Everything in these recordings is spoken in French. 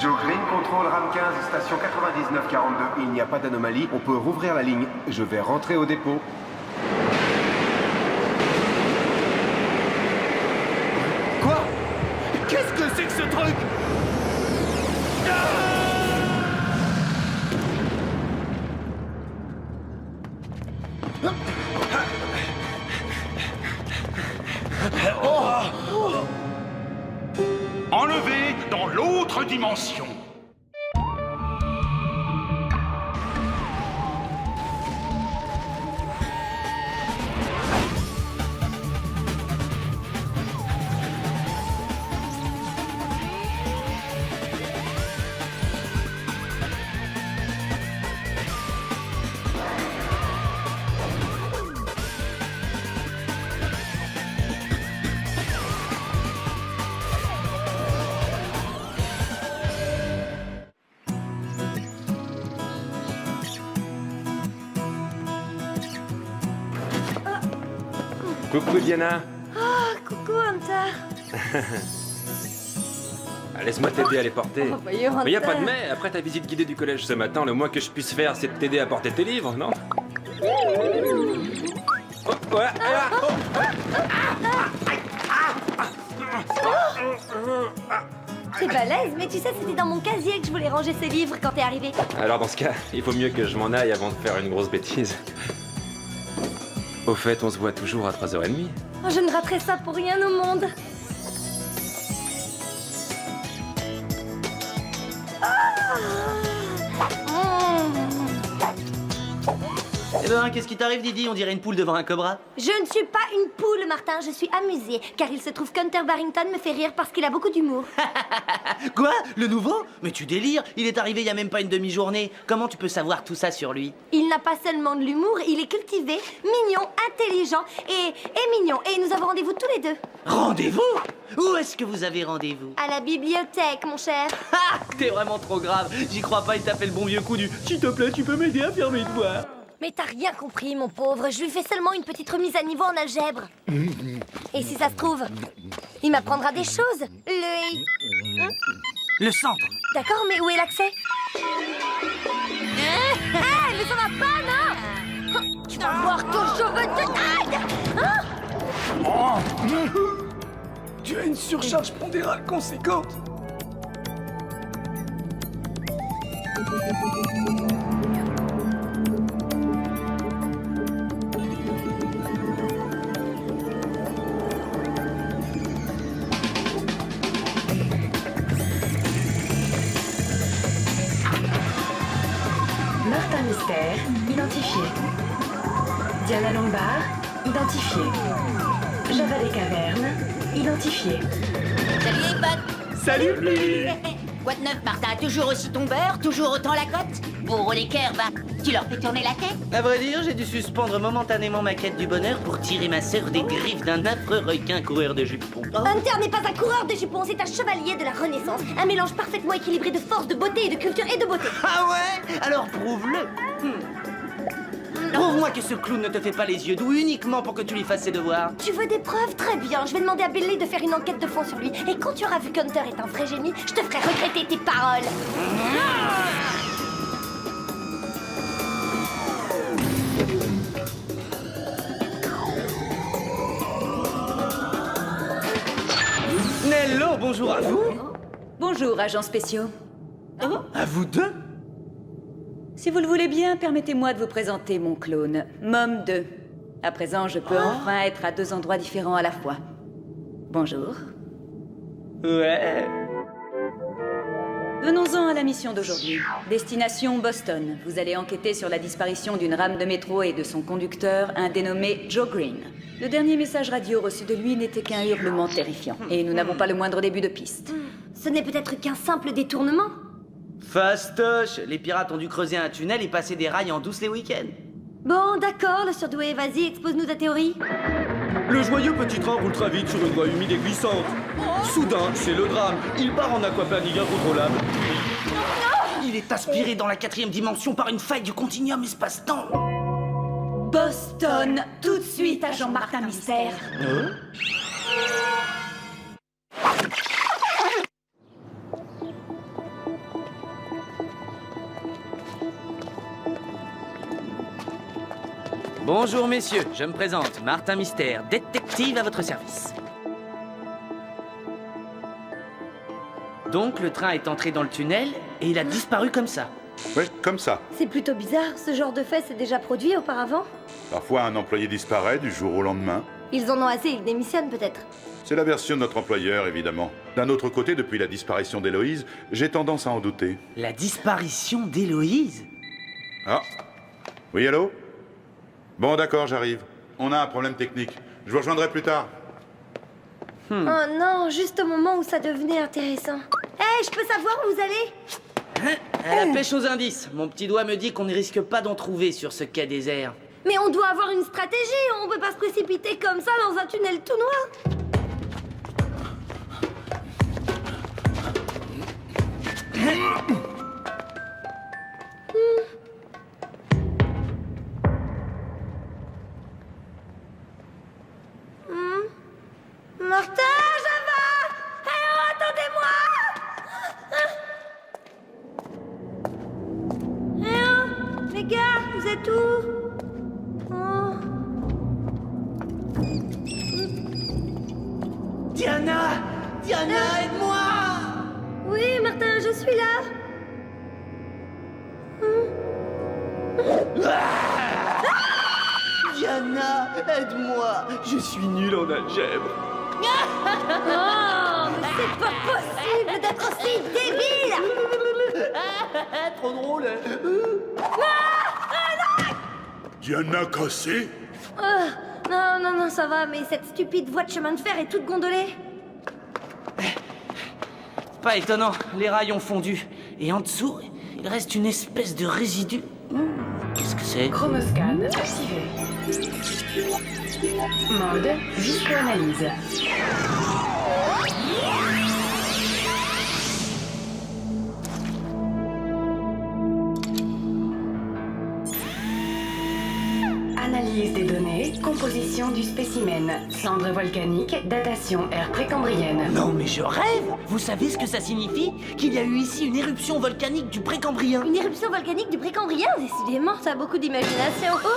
Joe Green, contrôle RAM 15, station 9942. Il n'y a pas d'anomalie, on peut rouvrir la ligne. Je vais rentrer au dépôt. Quoi? Qu'est-ce que c'est que ce truc? Enlevé dans l'autre dimension. Coucou Diana. Coucou Hunter. Laisse-moi t'aider à les porter. Oh, voyons, Mais y a pas de Hunter. mais. Après ta visite guidée du collège ce matin, le moins que je puisse faire, c'est de t'aider à porter tes livres, non? Oh, voilà, voilà, T'es balèze, mais tu sais, c'était dans mon casier que je voulais ranger ces livres quand t'es arrivé. Alors dans ce cas, il faut mieux que je m'en aille avant de faire une grosse bêtise. Au fait, on se voit toujours à 3h30. Oh, je ne raterai ça pour rien au monde. Eh ben, qu'est-ce qui t'arrive, Didi? On dirait une poule devant un cobra. Je ne suis pas une poule, Martin, je suis amusée, car il se trouve qu'Hunter Barrington me fait rire parce qu'il a beaucoup d'humour. Quoi? Le nouveau? Mais tu délires, il est arrivé il y a même pas une demi-journée. Comment tu peux savoir tout ça sur lui? Il n'a pas seulement de l'humour, il est cultivé, mignon, intelligent et mignon. Et nous avons rendez-vous tous les deux. Rendez-vous? Où est-ce que vous avez rendez-vous? À la bibliothèque, mon cher. Ah! T'es vraiment trop grave. J'y crois pas, il t'a fait le bon vieux coup du s'il te plaît, tu peux m'aider à faire mes devoirs. Mais t'as rien compris, mon pauvre. Je lui fais seulement une petite remise à niveau en algèbre. Et si ça se trouve, il m'apprendra des choses. Le centre. D'accord, mais où est l'accès? Ah, mais ça va pas, non? Tu vas voir ton cheveu de taille. Tu as une surcharge pondérale conséquente. Martin Mystère, identifié. Diana Lombard, identifié. Java des Cavernes, identifié. Salut les potes. Salut, Lily. Quoi de neuf, Martin? Toujours aussi tombeur? Toujours autant la cote? Pour les cœurs, bah, tu leur fais tourner la tête? À vrai dire, j'ai dû suspendre momentanément ma quête du bonheur pour tirer ma sœur des griffes d'un affreux requin coureur de jupons. Hunter n'est pas un coureur de jupons, c'est un chevalier de la Renaissance. Un mélange parfaitement équilibré de force, de beauté et de culture et de beauté. Ah ouais? Alors prouve-le. Prouve-moi que ce clown ne te fait pas les yeux doux uniquement pour que tu lui fasses ses devoirs. Tu veux des preuves? Très bien. Je vais demander à Billy de faire une enquête de fond sur lui. Et quand tu auras vu qu'Hunter est un vrai génie, je te ferai regretter tes paroles. Nello, bonjour à vous. Bonjour, agents spéciaux. À vous deux? Si vous le voulez bien, permettez-moi de vous présenter mon clone, Mom 2. À présent, je peux enfin être à deux endroits différents à la fois. Bonjour. Ouais. Venons-en à la mission d'aujourd'hui. Destination Boston. Vous allez enquêter sur la disparition d'une rame de métro et de son conducteur, un dénommé Joe Green. Le dernier message radio reçu de lui n'était qu'un hurlement terrifiant. Et nous n'avons pas le moindre début de piste. Ce n'est peut-être qu'un simple détournement. Fastoche, les pirates ont dû creuser un tunnel et passer des rails en douce les week-ends. Bon, d'accord, le surdoué, vas-y, expose-nous ta théorie. Le joyeux petit train roule très vite sur une voie humide et glissante. Soudain, c'est le drame. Il part en aquaplaning incontrôlable. Il est aspiré dans la 4e dimension par une faille du continuum espace-temps. Boston, tout de suite, agent Martin Mystère. Bonjour messieurs, je me présente, Martin Mystère, détective à votre service. Donc le train est entré dans le tunnel et il a disparu comme ça. Oui, comme ça. C'est plutôt bizarre, ce genre de fait s'est déjà produit auparavant. Parfois, un employé disparaît du jour au lendemain. Ils en ont assez, ils démissionnent peut-être. C'est la version de notre employeur, évidemment. D'un autre côté, depuis la disparition d'Héloïse, j'ai tendance à en douter. La disparition d'Héloïse? Ah. Oui, allô? Bon, d'accord, j'arrive. On a un problème technique. Je vous rejoindrai plus tard. Oh non, juste au moment où ça devenait intéressant. Hé, je peux savoir où vous allez? À la pêche aux indices. Mon petit doigt me dit qu'on ne risque pas d'en trouver sur ce quai désert. Mais on doit avoir une stratégie, on peut pas se précipiter comme ça dans un tunnel tout noir. Martin, Java! Alors, attendez-moi! Les gars, vous êtes où? Oh. Diana! Diana, aide-moi! Oui, Martin, je suis là. Diana, aide-moi! Je suis nul en algèbre. Oh, mais c'est pas possible d'être aussi débile! Trop drôle. Diana cassée? Non, non, non, ça va, mais cette stupide voie de chemin de fer est toute gondolée. Pas étonnant, les rails ont fondu. Et en dessous, il reste une espèce de résidu. Qu'est-ce que c'est? Chromoscan activé. Mode visco-analyse. Analyse des données, composition du spécimen, cendres volcaniques, datation ère précambrienne. Non mais je rêve! Vous savez ce que ça signifie? Qu'il y a eu ici une éruption volcanique du Précambrien. Une éruption volcanique du Précambrien? Décidément, ça a beaucoup d'imagination. Oh!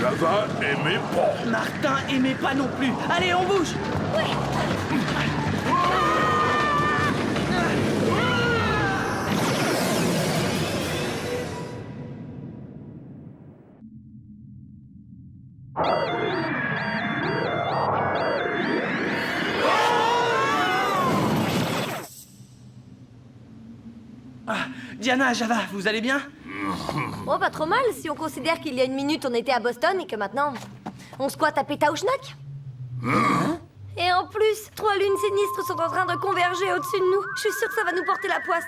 Java aimait pas. Martin aimait pas non plus. Allez, on bouge! Diana, Java, vous allez bien? Oh, pas trop mal, si on considère qu'il y a une minute on était à Boston et que maintenant on squatte à Pétaouchnak. Et en plus, 3 lunes sinistres sont en train de converger au-dessus de nous. Je suis sûre que ça va nous porter la poisse.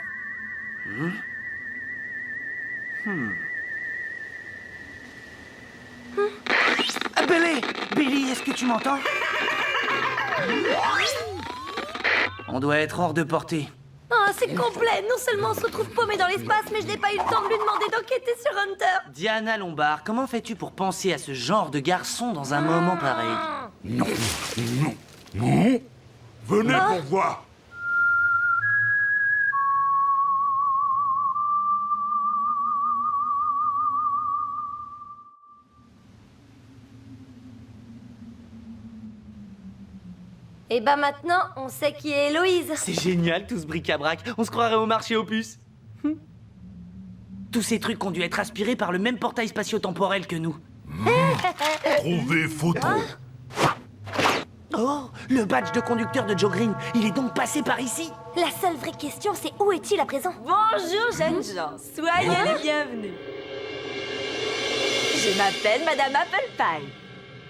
Ah, Billy, est-ce que tu m'entends? On doit être hors de portée. Oh, c'est complet. Non seulement on se retrouve paumé dans l'espace, mais je n'ai pas eu le temps de lui demander d'enquêter sur Hunter. Diana Lombard, comment fais-tu pour penser à ce genre de garçon dans un moment pareil? Non, non, non. Venez pour voir. Et bah maintenant, on sait qui est Héloïse. C'est génial tout ce bric-à-brac, on se croirait au marché aux puces. Tous ces trucs ont dû être aspirés par le même portail spatio-temporel que nous. Trouver photo. Oh, le badge de conducteur de Joe Green, il est donc passé par ici? La seule vraie question, c'est où est-il à présent? Bonjour jeunes gens, soyez les bienvenus. Je m'appelle Madame Apple Pie.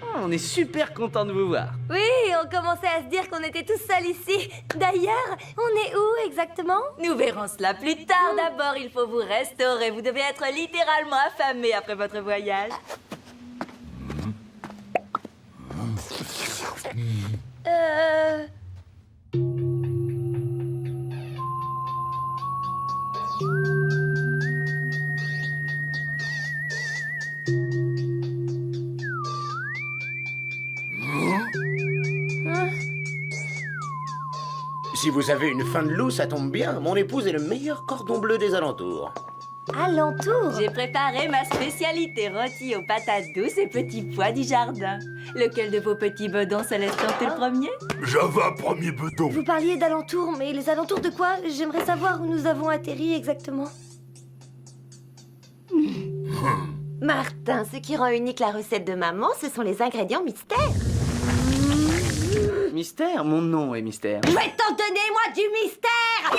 Oh, on est super content de vous voir. Oui, on commençait à se dire qu'on était tous seuls ici. D'ailleurs, on est où exactement? Nous verrons cela plus tard. D'abord, il faut vous restaurer. Vous devez être littéralement affamé après votre voyage. Si vous avez une faim de loup, ça tombe bien. Mon épouse est le meilleur cordon bleu des alentours. Alentour. J'ai préparé ma spécialité rôti aux patates douces et petits pois du jardin. Lequel de vos petits bedons se laisse tenter le premier? Java, premier bedon. Vous parliez d'alentour, mais les alentours de quoi? J'aimerais savoir où nous avons atterri exactement. Martin, ce qui rend unique la recette de maman, ce sont les ingrédients mystères. Mystère? Mon nom est mystère. Je vais t'en donner, moi, du mystère!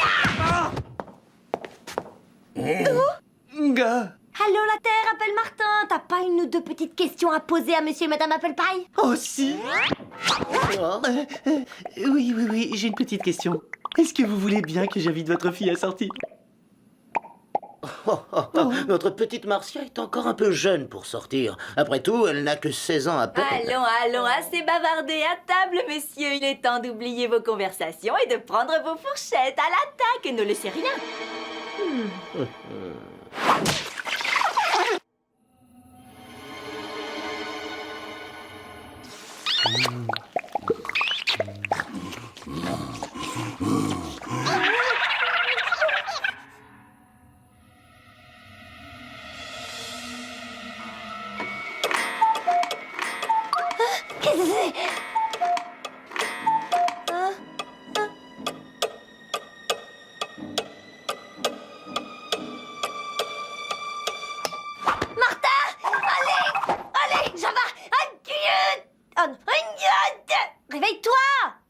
Gars. Allô, la Terre, appelle Martin. T'as pas une ou deux petites questions à poser à monsieur et madame Apple Pie? Oh si. Oui, j'ai une petite question. Est-ce que vous voulez bien que j'invite votre fille à sortir? Notre petite Marcia est encore un peu jeune pour sortir. Après tout, elle n'a que 16 ans à peine. Allons, assez bavardé à table, messieurs. Il est temps d'oublier vos conversations et de prendre vos fourchettes à l'attaque. Ne laissez rien. Qu'est-ce que c'est? Réveille-toi!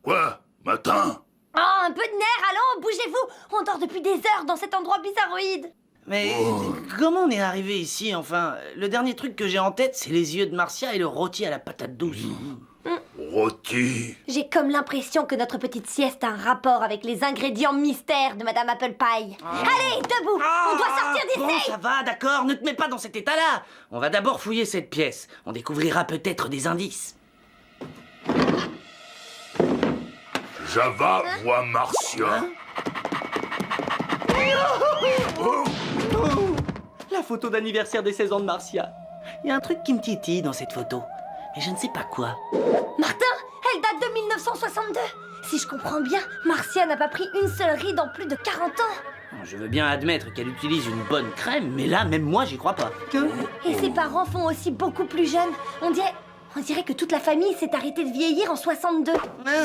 Quoi? Matin? Oh, un peu de nerfs, allons, bougez-vous! On dort depuis des heures dans cet endroit bizarroïde! Mais comment on est arrivé ici, enfin? Le dernier truc que j'ai en tête, c'est les yeux de Marcia et le rôti à la patate douce. Rôti? J'ai comme l'impression que notre petite sieste a un rapport avec les ingrédients mystères de Madame Apple Pie. Allez, debout! On doit sortir d'ici! Bon, ça va, d'accord, ne te mets pas dans cet état-là! On va d'abord fouiller cette pièce. On découvrira peut-être des indices. Java voit Marcia. La photo d'anniversaire des 16 ans de Marcia. Il y a un truc qui me titille dans cette photo, mais je ne sais pas quoi. Martin, elle date de 1962. Si je comprends bien, Marcia n'a pas pris une seule ride en plus de 40 ans. Je veux bien admettre qu'elle utilise une bonne crème, mais là, même moi, j'y crois pas. Et ses parents font aussi beaucoup plus jeunes. On dirait que toute la famille s'est arrêtée de vieillir en 62.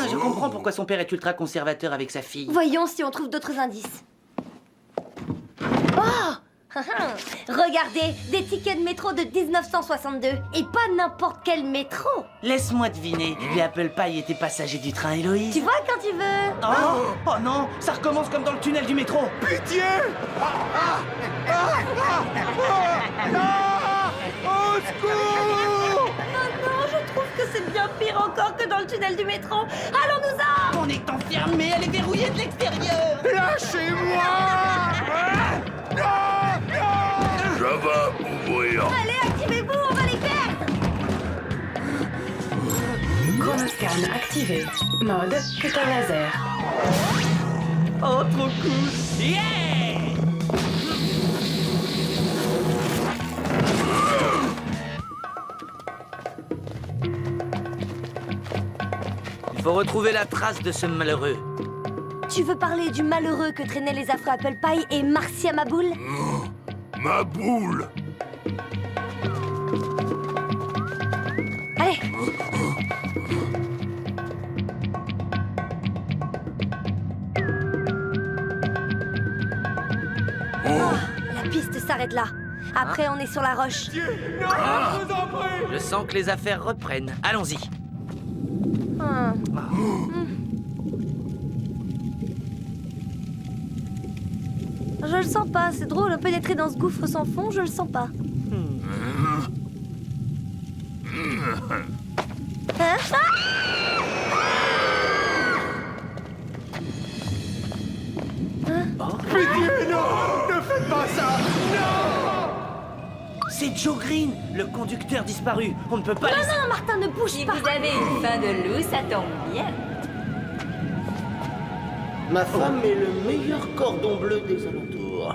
Je comprends pourquoi son père est ultra conservateur avec sa fille. Voyons si on trouve d'autres indices. Oh! Regardez, des tickets de métro de 1962. Et pas n'importe quel métro. Laisse-moi deviner, les Apple Pie étaient passagers du train Héloïse. Tu vois quand tu veux. Oh non, ça recommence comme dans le tunnel du métro. Pitié! Au secours! Non, je trouve que c'est bien pire encore que dans le tunnel du métro. Allons-nous-en! On est enfermé, elle est verrouillée de l'extérieur. Lâchez-moi! Java ouvrir. Allez, activez-vous, on va les perdre! Chronoscan activé. Mode cutter laser. Oh, trop cool. Yeah! Il faut retrouver la trace de ce malheureux. Tu veux parler du malheureux que traînaient les affreux Apple Pie et Marcia Maboule? Ma boule. Allez! La piste s'arrête là. Après, on est sur la roche. Je sens que les affaires reprennent. Allons-y. Je le sens pas, c'est drôle, pénétrer dans ce gouffre sans fond, je le sens pas. Hein? Pitié, non! Ne faites pas ça! Non! C'est Joe Green, le conducteur disparu. On ne peut pas laisser... Non, Martin, ne bouge Si pas! vous avez une faim de loup, ça tombe bien. Ma femme est le meilleur cordon bleu des alentours.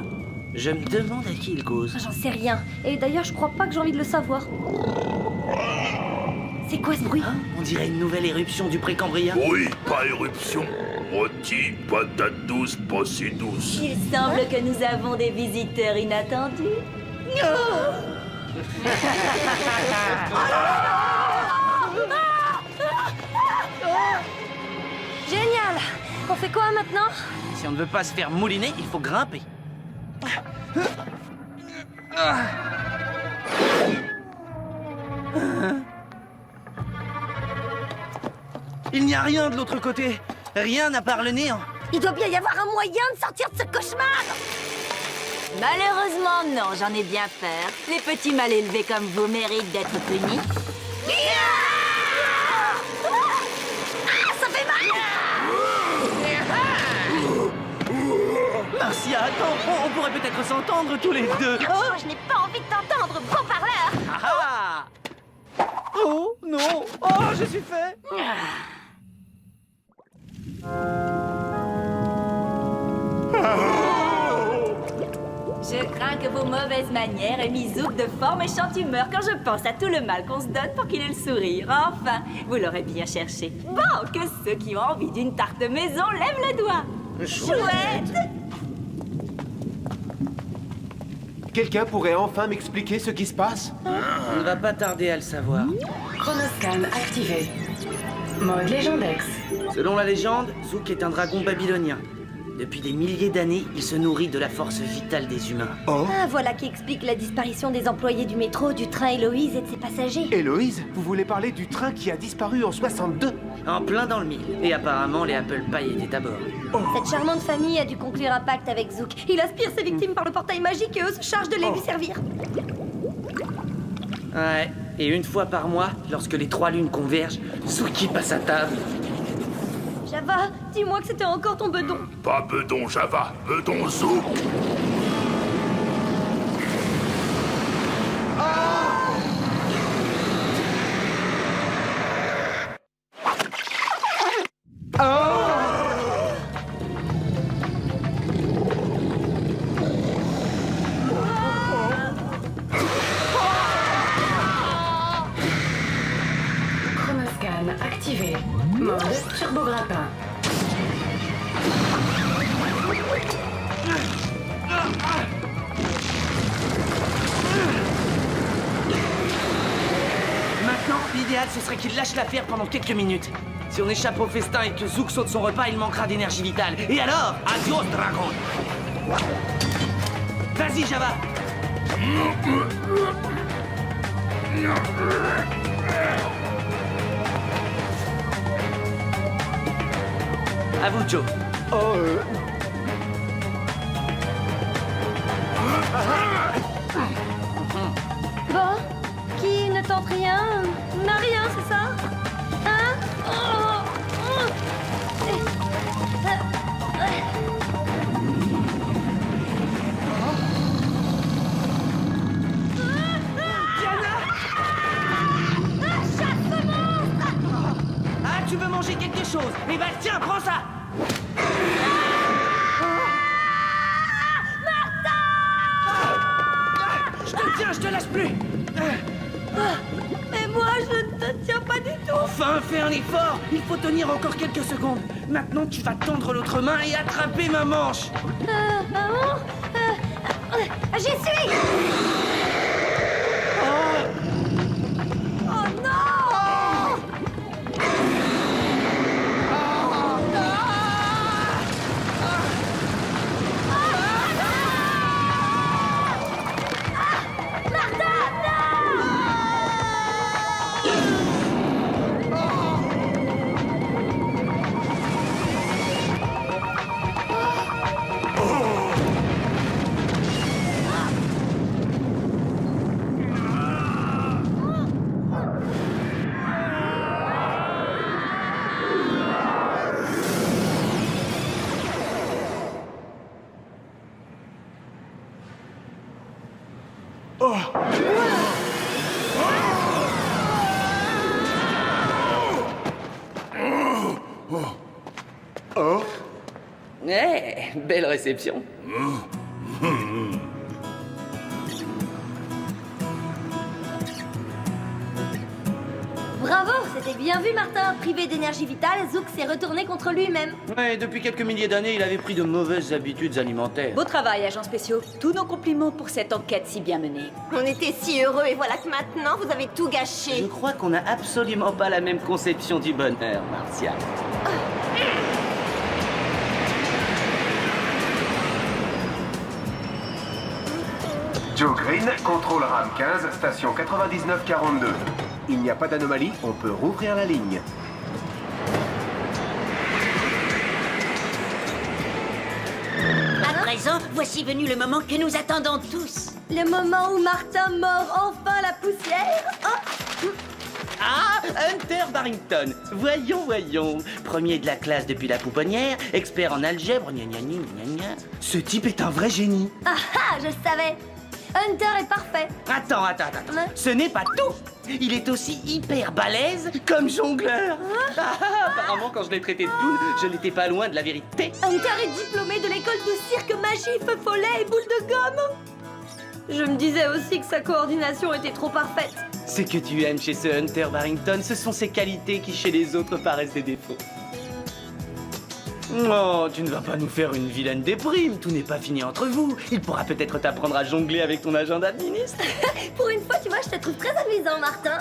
Je me demande à qui il cause. J'en sais rien. Et d'ailleurs, je crois pas que j'ai envie de le savoir. C'est quoi ce bruit? On dirait une nouvelle éruption du Précambrien. Oui, pas éruption. Rôti, patate douce, pas si douce. Il semble que nous avons des visiteurs inattendus. Génial! On fait quoi maintenant? Si on ne veut pas se faire mouliner, il faut grimper. Il n'y a rien de l'autre côté. Rien à part le néant. Il doit bien y avoir un moyen de sortir de ce cauchemar! Malheureusement, non, j'en ai bien peur. Les petits mal élevés comme vous méritent d'être punis. Ça fait mal! Marcia, attends, on pourrait peut-être s'entendre tous les deux. Oh, je n'ai pas envie de t'entendre, beau parleur! Ah ah. Oh non. Oh, je suis fait. Je crains que vos mauvaises manières aient mis Zouk de fort méchante humeur quand je pense à tout le mal qu'on se donne pour qu'il ait le sourire. Enfin, vous l'aurez bien cherché. Bon, que ceux qui ont envie d'une tarte maison lèvent le doigt. Chouette! Quelqu'un pourrait enfin m'expliquer ce qui se passe? On ne va pas tarder à le savoir. Chronoscan activé. Mode Légendex. Selon la légende, Zouk est un dragon babylonien. Depuis des milliers d'années, il se nourrit de la force vitale des humains. Oh? Ah, voilà qui explique la disparition des employés du métro, du train Héloïse et de ses passagers. Héloïse, vous voulez parler du train qui a disparu en 62? En plein dans le mille. Et apparemment, les Apple Pie étaient à bord. Cette charmante famille a dû conclure un pacte avec Zouk. Il aspire ses victimes par le portail magique et eux se chargent de les lui servir. Ouais, et une fois par mois, lorsque les trois lunes convergent, Zouk y passe à table. Java, dis-moi que c'était encore ton bedon. Pas bedon Java, bedon Zouk. Chronoscan activé. Mode turbograppin. Maintenant, l'idéal, ce serait qu'il lâche l'affaire pendant quelques minutes. Si on échappe au festin et que Zouk saute son repas, il manquera d'énergie vitale. Et alors, adios, dragon. Vas-y, Java. À vous, Joe. Bon, qui ne tente rien, n'a rien, c'est ça? Hein? Ah, tu veux manger quelque chose? Eh ben, tiens, prends ça. Je te tiens, je te lâche plus. Mais moi, je ne te tiens pas du tout. Enfin, fais un effort. Il faut tenir encore quelques secondes. Maintenant, tu vas tendre l'autre main et attraper ma manche. J'y suis. Oh non! Eh, belle réception. Bravo, c'était bien vu, Martin. Privé d'énergie vitale, Zouk s'est retourné contre lui-même. Ouais, depuis quelques milliers d'années, il avait pris de mauvaises habitudes alimentaires. Beau travail, agents spéciaux. Tous nos compliments pour cette enquête si bien menée. On était si heureux et voilà que maintenant, vous avez tout Je gâché. crois qu'on n'a absolument pas la même conception du bonheur, Martia. Joe Green, contrôle RAM 15, station 9942. Il n'y a pas d'anomalie, on peut rouvrir la ligne. À présent, voici venu le moment que nous attendons tous. Le moment où Martin mord enfin la poussière. Oh. Ah, Hunter Barrington. Voyons. Premier de la classe depuis la pouponnière, expert en algèbre, gna gna gna gna gna. Ce type est un vrai génie. Ah ah, je savais. Hunter est parfait. Attends. Hein? Ce n'est pas tout. Il est aussi hyper balèze comme jongleur. Apparemment, quand je l'ai traité de clown, je n'étais pas loin de la vérité. Hunter est diplômé de l'école de cirque magie, feu follet et boule de gomme. Je me disais aussi que sa coordination était trop parfaite. Ce que tu aimes chez ce Hunter Barrington, ce sont ses qualités qui chez les autres paraissent des défauts. Non, tu ne vas pas nous faire une vilaine déprime, tout n'est pas fini entre vous. Il pourra peut-être t'apprendre à jongler avec ton agent d'administre. Pour une fois, tu vois, je te trouve très amusant, Martin.